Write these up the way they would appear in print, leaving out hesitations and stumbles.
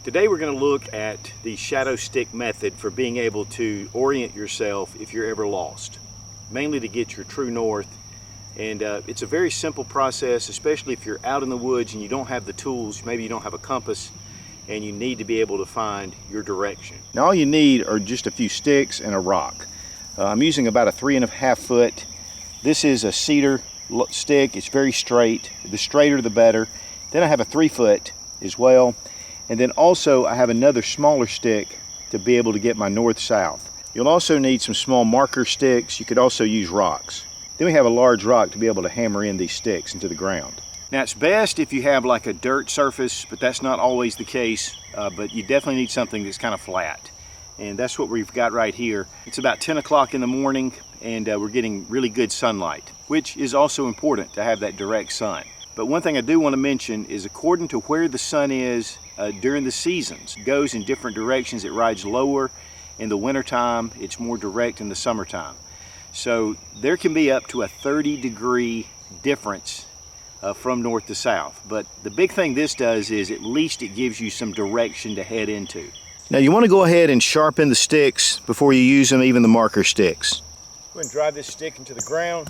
Today we're going to look at the shadow stick method for being able to orient yourself if you're ever lost, mainly to get your true north. And it's a very simple process, especially if you're out in the woods and you don't have the tools. Maybe you don't have a compass and you need to be able to find your direction. Now all you need are just a few sticks and a rock. I'm using about a 3.5 foot. This is a cedar stick. It's very straight. The straighter the better. Then I have a 3 foot as well. And then also I have another smaller stick to be able to get my north-south. You'll also need some small marker sticks. You could also use rocks. Then we have a large rock to be able to hammer in these sticks into the ground. Now it's best if you have like a dirt surface, but that's not always the case. But you definitely need something that's kind of flat. And that's what we've got right here. It's about 10 o'clock in the morning and we're getting really good sunlight, which is also important to have that direct sun. But one thing I do want to mention is according to where the sun is during the seasons, it goes in different directions. It rides lower in the wintertime, it's more direct in the summertime. So there can be up to a 30-degree difference from north to south. But the big thing this does is at least it gives you some direction to head into. Now you want to go ahead and sharpen the sticks before you use them, even the marker sticks. Go ahead and drive this stick into the ground.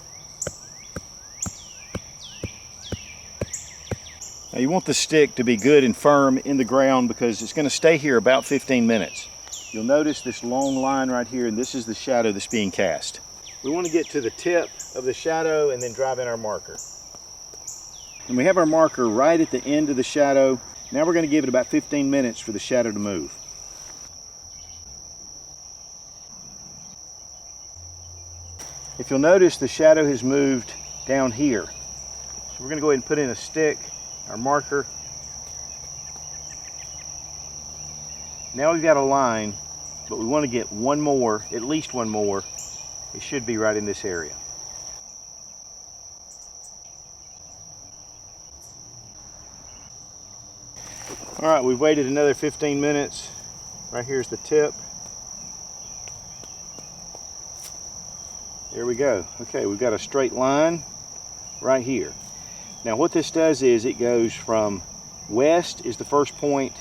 Now you want the stick to be good and firm in the ground because it's going to stay here about 15 minutes. You'll notice this long line right here, and this is the shadow that's being cast. We want to get to the tip of the shadow and then drive in our marker. And we have our marker right at the end of the shadow. Now we're going to give it about 15 minutes for the shadow to move. If you'll notice, the shadow has moved down here. So we're going to go ahead and put in a stick, our marker. Now we've got a line, but we want to get one more, at least one more. It should be right in this area. All right, we've waited another 15 minutes. Right here's the tip. There we go. Okay, we've got a straight line right here. Now what this does is it goes from west is the first point,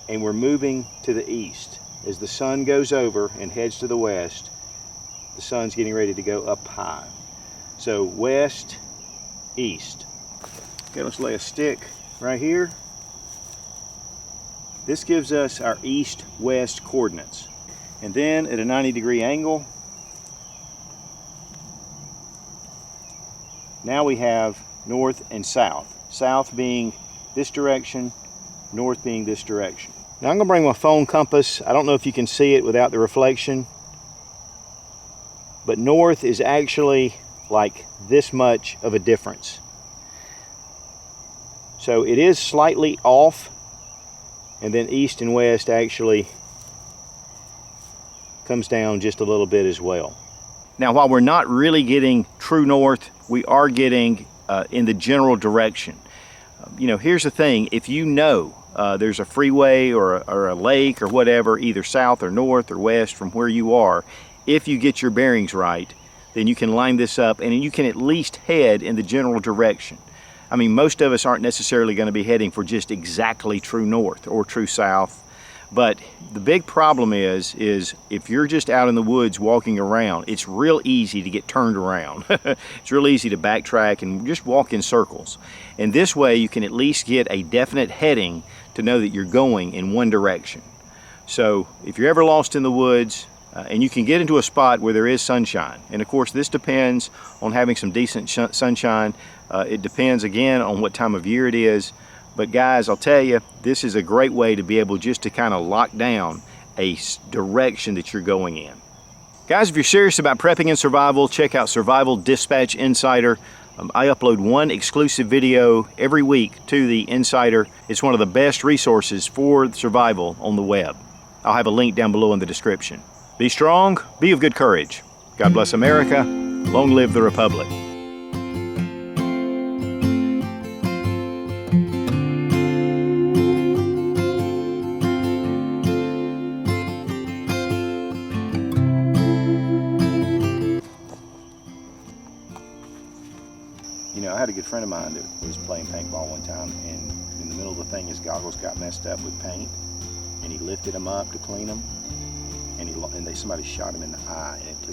and we're moving to the east. As the sun goes over and heads to the west, the sun's getting ready to go up high. So west, east. Okay, let's lay a stick right here. This gives us our east-west coordinates. And then at a 90-degree angle, now we have north and south. South being this direction, north being this direction. Now I'm going to bring my phone compass. I don't know if you can see it without the reflection, but north is actually like this much of a difference. So it is slightly off, and then east and west actually comes down just a little bit as well. Now while we're not really getting true north, we are getting in the general direction. You know, here's the thing, if you know there's a freeway or a lake or whatever, either south or north or west from where you are, if you get your bearings right, then you can line this up and you can at least head in the general direction. I mean, most of us aren't necessarily going to be heading for just exactly true north or true south, but the big problem is if you're just out in the woods walking around, it's real easy to get turned around. It's real easy to backtrack and just walk in circles. And this way you can at least get a definite heading to know that you're going in one direction. So if you're ever lost in the woods, and you can get into a spot where there is sunshine, and of course this depends on having some decent sunshine. It depends again on what time of year it is. But guys, I'll tell you, this is a great way to be able just to kind of lock down a direction that you're going in. Guys, if you're serious about prepping and survival, check out Survival Dispatch Insider. I upload one exclusive video every week to the Insider. It's one of the best resources for survival on the web. I'll have a link down below in the description. Be strong, be of good courage. God bless America. Long live the Republic. You know, I had a good friend of mine that was playing paintball one time, and in the middle of the thing his goggles got messed up with paint, and he lifted them up to clean them, and somebody shot him in the eye, and it